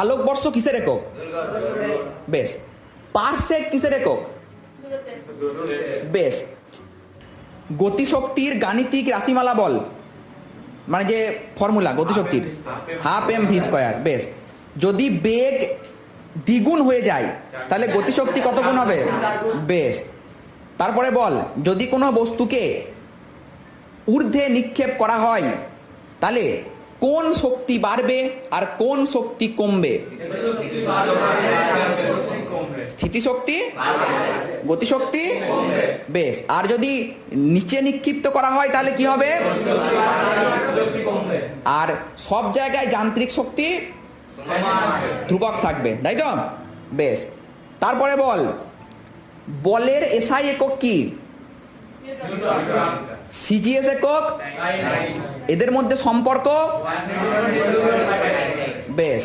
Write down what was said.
আলোকবর্ষ কিসের একক? বেশ। পারসেক কিসের একক? বেশ। গতিশক্তির গাণিতিক রাশিমালা বল, মানে যে ফর্মুলা গতিশক্তির, হাফ এম ভি স্কয়ার। বেশ। যদি বেগ দ্বিগুণ হয়ে যায় তাহলে গতিশক্তি কত গুণ হবে? বেশ। তারপরে বল, যদি কোনো বস্তুকে ঊর্ধ্বে নিক্ষেপ করা হয় তাহলে কোন শক্তি বাড়বে আর কোন শক্তি কমবে? স্থিতিশক্তি, গতিশক্তি। বেশ। আর যদি নিচে নিক্ষিপ্ত করা হয় তাহলে কি হবে? আর সব জায়গায় যান্ত্রিক শক্তি ধ্রুবক থাকবে, তাই তো? বেশ। তারপরে বল, বলের এসআই একক কি? সিজিএস একক। এদের মধ্যে সম্পর্ক? বেশ।